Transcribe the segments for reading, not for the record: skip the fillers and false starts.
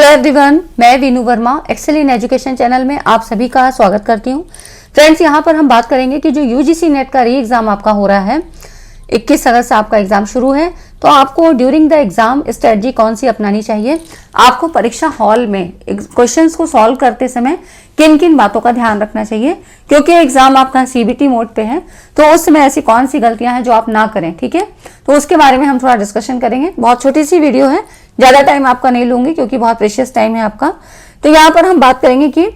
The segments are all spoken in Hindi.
हेलो एवरीवन, मैं Veenu Verma Excel in Education channel में आप सभी का स्वागत करती हूँ। फ्रेंड्स, यहाँ पर हम बात करेंगे कि जो यूजीसी नेट का री एग्जाम आपका हो रहा है, 21 अगस्त से आपका एग्जाम शुरू है। तो आपको ड्यूरिंग द एग्जाम स्ट्रेटजी कौन सी अपनानी चाहिए, आपको परीक्षा हॉल में क्वेश्चंस को सॉल्व करते समय किन किन बातों का ध्यान रखना चाहिए, क्योंकि एग्जाम आपका सीबीटी मोड पे है। तो उस समय ऐसी कौन सी गलतियां हैं जो आप ना करें, ठीक है। तो उसके बारे में हम थोड़ा डिस्कशन करेंगे। बहुत छोटी सी वीडियो है, ज्यादा टाइम आपका नहीं लूंगी क्योंकि बहुत प्रेशियस टाइम है आपका। तो यहाँ पर हम बात करेंगे कि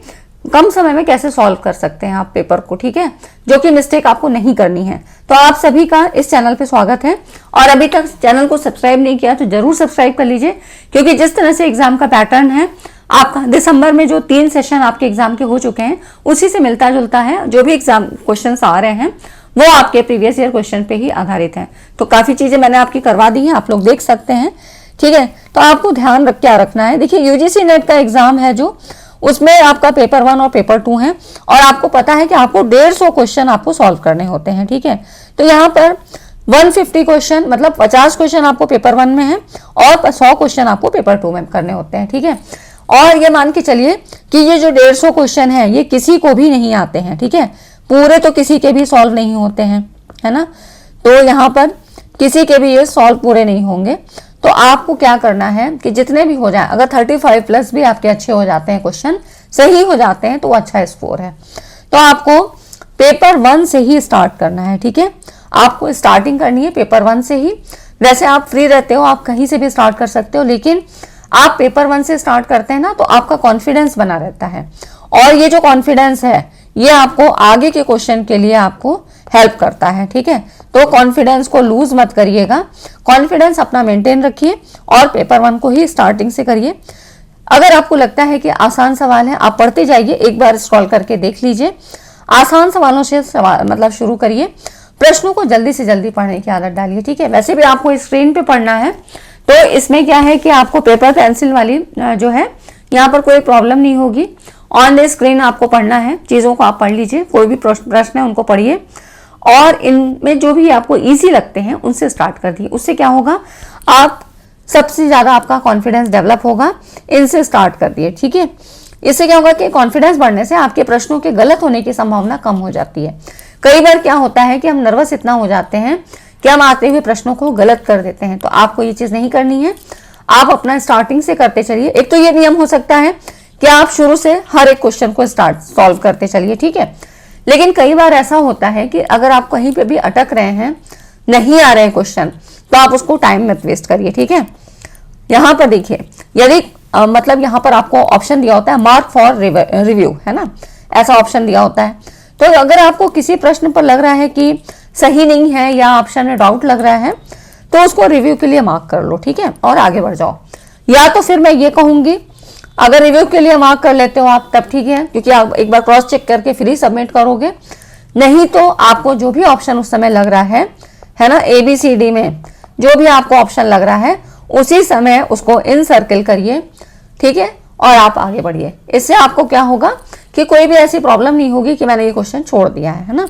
कम समय में कैसे सॉल्व कर सकते हैं आप पेपर को, ठीक है, जो कि मिस्टेक आपको नहीं करनी है। तो आप सभी का इस चैनल पे स्वागत है, और अभी तक चैनल को सब्सक्राइब नहीं किया तो जरूर सब्सक्राइब कर लीजिए, क्योंकि जिस तरह से एग्जाम का पैटर्न है आपका, दिसंबर में जो 3 सेशन आपके एग्जाम के हो चुके हैं उसी से मिलता जुलता है। जो भी एग्जाम क्वेश्चन आ रहे हैं वो आपके प्रीवियस ईयर क्वेश्चन पे ही आधारित है। तो काफी चीजें मैंने आपकी करवा दी है, आप लोग देख सकते हैं, ठीक है। तो आपको ध्यान क्या रखना है, देखिए यूजीसी नेट का एग्जाम है जो, उसमें आपका पेपर 1 और पेपर 2 है, और आपको पता है कि आपको 150 क्वेश्चन आपको सॉल्व करने होते हैं, ठीक है। तो यहाँ पर 150 क्वेश्चन मतलब 50 क्वेश्चन आपको पेपर 1 में है और 100 क्वेश्चन आपको पेपर 2 में करने होते हैं, ठीक है। और ये मान के चलिए कि ये जो 150 क्वेश्चन है ये किसी को भी नहीं आते हैं, ठीक है, पूरे तो किसी के भी सॉल्व नहीं होते हैं, है ना। तो यहाँ पर किसी के भी ये सॉल्व पूरे नहीं होंगे। तो आपको क्या करना है कि जितने भी हो जाए, अगर 35 प्लस भी आपके अच्छे हो जाते हैं, क्वेश्चन सही हो जाते हैं, तो अच्छा स्कोर है। तो आपको पेपर 1 से ही स्टार्ट करना है, ठीक है। आपको स्टार्टिंग करनी है पेपर 1 से ही। वैसे आप फ्री रहते हो, आप कहीं से भी स्टार्ट कर सकते हो, लेकिन आप पेपर 1 से स्टार्ट करते हैं ना तो आपका कॉन्फिडेंस बना रहता है, और ये जो कॉन्फिडेंस है ये आपको आगे के क्वेश्चन के लिए आपको हेल्प करता है, ठीक है। तो कॉन्फिडेंस को लूज मत करिएगा, कॉन्फिडेंस अपना मेंटेन रखिए और पेपर 1 को ही स्टार्टिंग से करिए। अगर आपको लगता है कि आसान सवाल है, आप पढ़ते जाइए, एक बार स्क्रॉल करके देख लीजिए। आसान सवालों से मतलब शुरू करिए, प्रश्नों को जल्दी से जल्दी पढ़ने की आदत डालिए, ठीक है। वैसे भी आपको स्क्रीन पे पढ़ना है, तो इसमें क्या है कि आपको पेपर पेंसिल वाली जो है यहाँ पर कोई प्रॉब्लम नहीं होगी। ऑन द स्क्रीन आपको पढ़ना है, चीजों को आप पढ़ लीजिए, कोई भी प्रश्न है उनको पढ़िए, और इनमें जो भी आपको इजी लगते हैं उनसे स्टार्ट कर दिए। उससे क्या होगा, आप सबसे ज्यादा आपका कॉन्फिडेंस डेवलप होगा, इनसे स्टार्ट कर दिए, ठीक है। इससे क्या होगा कि कॉन्फिडेंस बढ़ने से आपके प्रश्नों के गलत होने की संभावना कम हो जाती है। कई बार क्या होता है कि हम नर्वस इतना हो जाते हैं कि हम आते हुए प्रश्नों को गलत कर देते हैं। तो आपको ये चीज नहीं करनी है, आप अपना स्टार्टिंग से करते चलिए। एक तो ये नियम हो सकता है कि आप शुरू से हर एक क्वेश्चन को सॉल्व करते चलिए, ठीक है। लेकिन कई बार ऐसा होता है कि अगर आप कहीं पे भी अटक रहे हैं, नहीं आ रहे हैं क्वेश्चन, तो आप उसको टाइम मत वेस्ट करिए, ठीक है। यहाँ पर देखिए, यदि मतलब यहाँ पर आपको ऑप्शन दिया होता है मार्क फॉर रिव्यू, है ना, ऐसा ऑप्शन दिया होता है। तो अगर आपको किसी प्रश्न पर लग रहा है कि सही नहीं है या ऑप्शन में डाउट लग रहा है, तो उसको रिव्यू के लिए मार्क कर लो, ठीक है, और आगे बढ़ जाओ। या तो फिर मैं ये कहूंगी, अगर रिव्यू के लिए मार्क कर लेते हो आप तब ठीक है, क्योंकि आप एक बार क्रॉस चेक करके फिर ही सबमिट करोगे। नहीं तो आपको जो भी ऑप्शन उस समय लग रहा है ना, ABCD में जो भी आपको ऑप्शन लग रहा है उसी समय उसको इन सर्किल करिए, ठीक है, और आप आगे बढ़िए। इससे आपको क्या होगा कि कोई भी ऐसी प्रॉब्लम नहीं होगी कि मैंने ये क्वेश्चन छोड़ दिया है ना।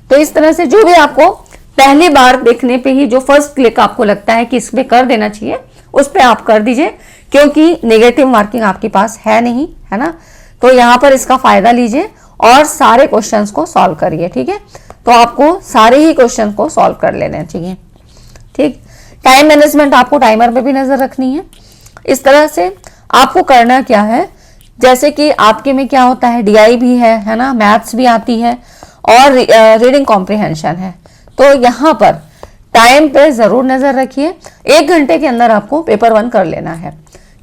तो इस तरह से जो भी आपको पहली बार देखने पे ही जो फर्स्ट क्लिक आपको लगता है कि इसमें कर देना चाहिए, उस पर आप कर दीजिए, क्योंकि नेगेटिव मार्किंग आपके पास है नहीं, है ना। तो यहाँ पर इसका फायदा लीजिए और सारे क्वेश्चंस को सॉल्व करिए, ठीक है। तो आपको सारे ही क्वेश्चन को सॉल्व कर लेना चाहिए, ठीक। टाइम मैनेजमेंट आपको टाइमर पे भी नजर रखनी है। इस तरह से आपको करना क्या है, जैसे कि आपके में क्या होता है, DI भी है ना, मैथ्स भी आती है और रीडिंग कॉम्प्रिहेंशन है। तो यहाँ पर टाइम पे जरूर नजर रखिए। 1 घंटे के अंदर आपको पेपर 1 कर लेना है,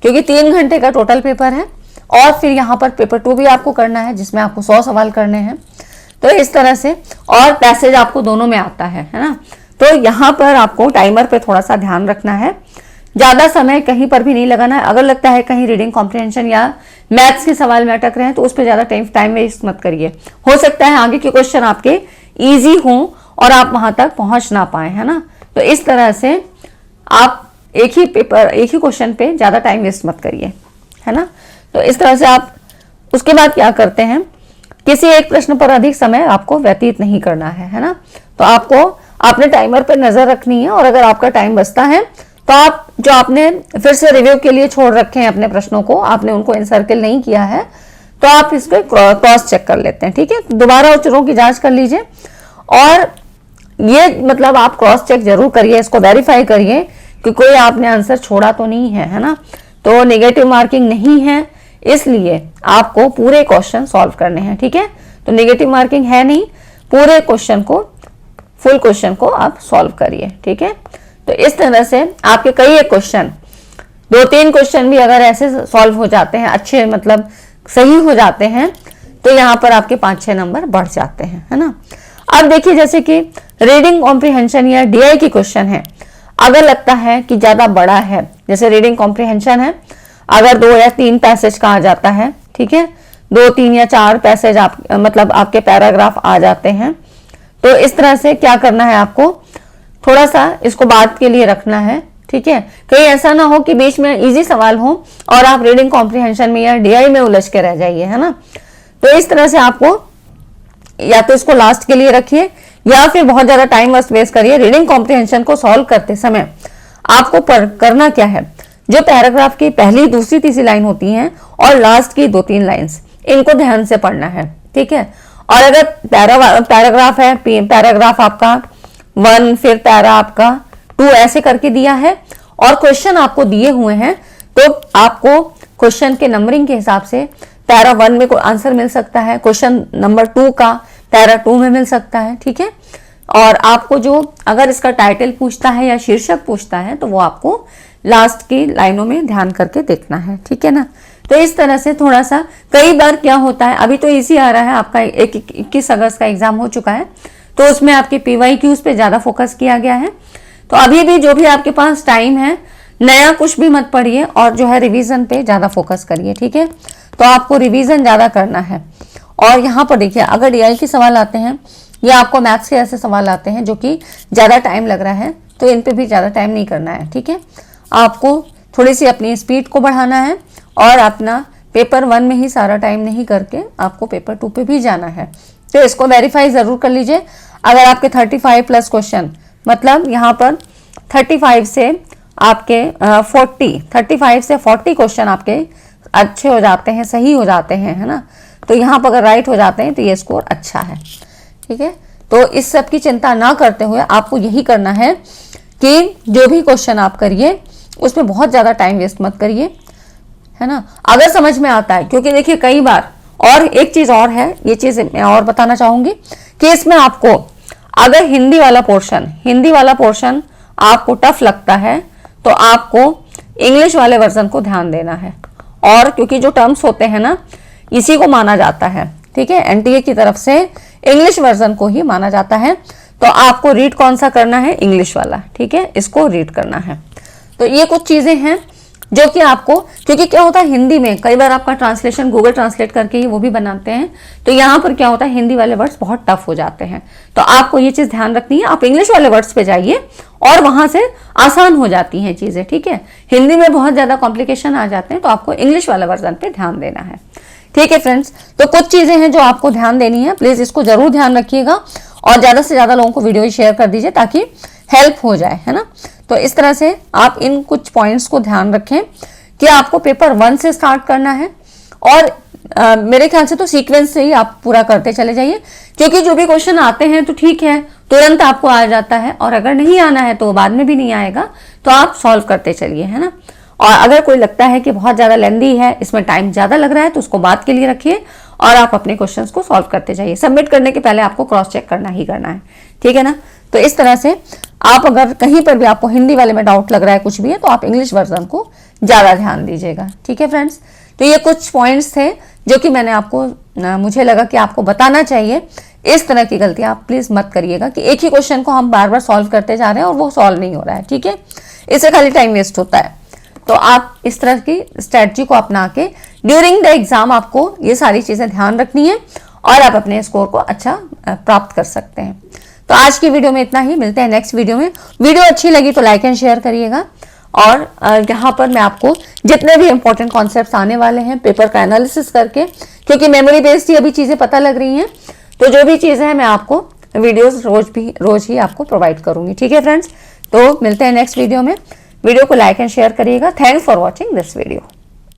क्योंकि 3 घंटे का टोटल पेपर है, और फिर यहाँ पर पेपर 2 भी आपको करना है जिसमें आपको 100 सवाल करने हैं। तो इस तरह से, और पैसेज आपको दोनों में आता है ना। तो यहाँ पर आपको टाइमर पे थोड़ा सा ध्यान रखना है, ज्यादा समय कहीं पर भी नहीं लगाना है। अगर लगता है कहीं रीडिंग कॉम्प्रिहेंशन या मैथ्स के सवाल में अटक रहे हैं तो उस पर ज्यादा टाइम वेस्ट मत करिए। हो सकता है आगे के क्वेश्चन आपके ईजी हों और आप वहां तक पहुंच ना पाए, है ना। तो इस तरह से आप एक ही क्वेश्चन पे ज्यादा टाइम वेस्ट मत करिए, है ना। तो इस तरह से आप उसके बाद क्या करते हैं, किसी एक प्रश्न पर अधिक समय आपको व्यतीत नहीं करना है ना। तो आपको अपने टाइमर पर नजर रखनी है, और अगर आपका टाइम बचता है तो आप जो आपने फिर से रिव्यू के लिए छोड़ रखे हैं अपने प्रश्नों को, आपने उनको इनसर्किल नहीं किया है, तो आप इसको क्रॉस चेक कर लेते हैं। ठीक है, दोबारा उत्तरों की जांच कर लीजिए और ये मतलब आप क्रॉस चेक जरूर करिए, इसको वेरीफाई करिए कि कोई आपने आंसर छोड़ा तो नहीं है ना। तो नेगेटिव मार्किंग नहीं है, इसलिए आपको पूरे क्वेश्चन सॉल्व करने हैं। ठीक है, तो नेगेटिव मार्किंग है नहीं, पूरे क्वेश्चन को, फुल क्वेश्चन को आप सॉल्व करिए। ठीक है, तो इस तरह से आपके कई एक क्वेश्चन, 2-3 क्वेश्चन भी अगर ऐसे सॉल्व हो जाते हैं, अच्छे मतलब सही हो जाते हैं, तो यहाँ पर आपके 5-6 नंबर बढ़ जाते हैं, है ना। अब देखिए, जैसे कि रीडिंग कॉम्प्रिहेंशन या डीआई की क्वेश्चन है, अगर लगता है कि ज्यादा बड़ा है, जैसे रीडिंग कॉम्प्रिहेंशन है, अगर 2 या 3 पैसेज का आ जाता है, ठीक है, 2, 3 या 4 पैसेज आप मतलब आपके पैराग्राफ आ जाते हैं, तो इस तरह से क्या करना है आपको, थोड़ा सा इसको बात के लिए रखना है। ठीक है, कहीं ऐसा ना हो कि बीच में इजी सवाल हो और आप रीडिंग कॉम्प्रिहेंशन में या डीआई में उलझ के रह जाइए, है ना। तो इस तरह से आपको या तो इसको लास्ट के लिए रखिए या फिर बहुत ज्यादा टाइम वेस्ट करिए। रीडिंग कॉम्प्रिहेंशन को सॉल्व करते समय आपको करना क्या है, जो पैराग्राफ की पहली, दूसरी, तीसरी लाइन होती हैं और लास्ट की 2-3 लाइंस, इनको ध्यान से पढ़ना है। ठीक है, और अगर पैराग्राफ है, पैराग्राफ आपका 1 फिर पैरा आपका 2 ऐसे करके दिया है और क्वेश्चन आपको दिए हुए हैं, तो आपको क्वेश्चन के नंबरिंग के हिसाब से पैरा 1 में कोई आंसर मिल सकता है, क्वेश्चन नंबर 2 का पैरा 2 में मिल सकता है। ठीक है, और आपको जो अगर इसका टाइटल पूछता है या शीर्षक पूछता है, तो वो आपको लास्ट की लाइनों में ध्यान करके देखना है। ठीक है ना, तो इस तरह से थोड़ा सा, कई बार क्या होता है, अभी तो इजी आ रहा है, आपका 21 अगस्त का एग्जाम हो चुका है, तो उसमें आपके PYQs पे ज्यादा फोकस किया गया है। तो अभी भी जो भी आपके पास टाइम है, नया कुछ भी मत पढ़िए और जो है रिवीजन पे ज्यादा फोकस करिए। ठीक है, तो आपको रिवीजन ज्यादा करना है। और यहाँ पर देखिए, अगर डीआई के सवाल आते हैं या आपको मैथ्स के ऐसे सवाल आते हैं जो कि ज्यादा टाइम लग रहा है, तो इन पे भी ज्यादा टाइम नहीं करना है। ठीक है, आपको थोड़ी सी अपनी स्पीड को बढ़ाना है और अपना पेपर 1 में ही सारा टाइम नहीं करके आपको पेपर 2 पे भी जाना है। तो इसको वेरीफाई जरूर कर लीजिए। अगर आपके 35 प्लस क्वेश्चन, मतलब यहाँ पर 35 से आपके 35 से 40 क्वेश्चन आपके अच्छे हो जाते हैं, सही हो जाते हैं, है ना। तो यहाँ पर अगर राइट हो जाते हैं तो ये स्कोर अच्छा है। ठीक है, तो इस सब की चिंता ना करते हुए आपको यही करना है कि जो भी क्वेश्चन आप करिए उसमें बहुत ज्यादा टाइम वेस्ट मत करिए, है ना, अगर समझ में आता है। क्योंकि देखिए कई बार, और एक चीज और है, ये चीज मैं और बताना चाहूंगी कि इसमें आपको अगर हिंदी वाला पोर्शन आपको टफ लगता है, तो आपको इंग्लिश वाले वर्जन को ध्यान देना है। और क्योंकि जो टर्म्स होते हैं ना, इसी को माना जाता है। ठीक है, एनटीए की तरफ से इंग्लिश वर्जन को ही माना जाता है। तो आपको रीड कौन सा करना है, इंग्लिश वाला। ठीक है, इसको रीड करना है। तो ये कुछ चीजें हैं जो कि आपको, क्योंकि क्या होता है हिंदी में कई बार आपका ट्रांसलेशन गूगल ट्रांसलेट करके ही वो भी बनाते हैं, तो यहाँ पर क्या होता है हिंदी वाले वर्ड्स बहुत टफ हो जाते हैं। तो आपको ये चीज ध्यान रखनी है, आप इंग्लिश वाले वर्ड्स पे जाइए और वहां से आसान हो जाती हैं चीजें। ठीक है, हिंदी में बहुत ज्यादा कॉम्प्लिकेशन आ जाते हैं, तो आपको इंग्लिश वाला वर्जन पे ध्यान देना है। ठीक है फ्रेंड्स, तो कुछ चीजें हैं जो आपको ध्यान देनी है, प्लीज इसको जरूर ध्यान रखिएगा और ज्यादा से ज्यादा लोगों को वीडियो शेयर कर दीजिए ताकि हेल्प हो जाए, है ना। तो इस तरह से आप इन कुछ पॉइंट्स को ध्यान रखें कि आपको पेपर 1 से स्टार्ट करना है और मेरे ख्याल से तो सीक्वेंस से ही आप पूरा करते चले जाइए, क्योंकि जो भी क्वेश्चन आते हैं तो ठीक है तुरंत आपको आ जाता है, और अगर नहीं आना है तो बाद में भी नहीं आएगा, तो आप सॉल्व करते चलिए, है ना। और अगर कोई लगता है कि बहुत ज्यादा लेंदी है, इसमें टाइम ज्यादा लग रहा है, तो उसको बाद के लिए रखिए और आप अपने क्वेश्चंस को सॉल्व करते जाइए। सबमिट करने के पहले आपको क्रॉस चेक करना ही करना है। ठीक है ना, तो इस तरह से आप अगर कहीं पर भी आपको हिंदी वाले में डाउट लग रहा है कुछ भी है, तो आप इंग्लिश वर्जन को ज्यादा ध्यान दीजिएगा। ठीक है फ्रेंड्स, तो ये कुछ पॉइंट्स थे जो कि मैंने आपको मुझे लगा कि आपको बताना चाहिए। इस तरह की गलती आप प्लीज मत करिएगा कि एक ही क्वेश्चन को हम बार बार सॉल्व करते जा रहे हैं और वो सॉल्व नहीं हो रहा है। ठीक है, इससे खाली टाइम वेस्ट होता है। तो आप इस तरह की स्ट्रेटजी को अपना के ड्यूरिंग द एग्जाम आपको ये सारी चीजें ध्यान रखनी है और आप अपने स्कोर को अच्छा प्राप्त कर सकते हैं। तो आज की वीडियो में इतना ही, मिलते हैं नेक्स्ट वीडियो में। वीडियो अच्छी लगी तो लाइक एंड शेयर करिएगा। और यहाँ पर मैं आपको जितने भी इंपॉर्टेंट कॉन्सेप्ट्स आने वाले हैं पेपर का एनालिसिस करके, क्योंकि मेमोरी बेस्ड ही अभी चीजें पता लग रही हैं, तो जो भी चीजें हैं मैं आपको वीडियोस रोज ही आपको प्रोवाइड करूंगी। ठीक है फ्रेंड्स, तो मिलते हैं नेक्स्ट वीडियो में। वीडियो को लाइक एंड शेयर करिएगा। Thanks for watching this video.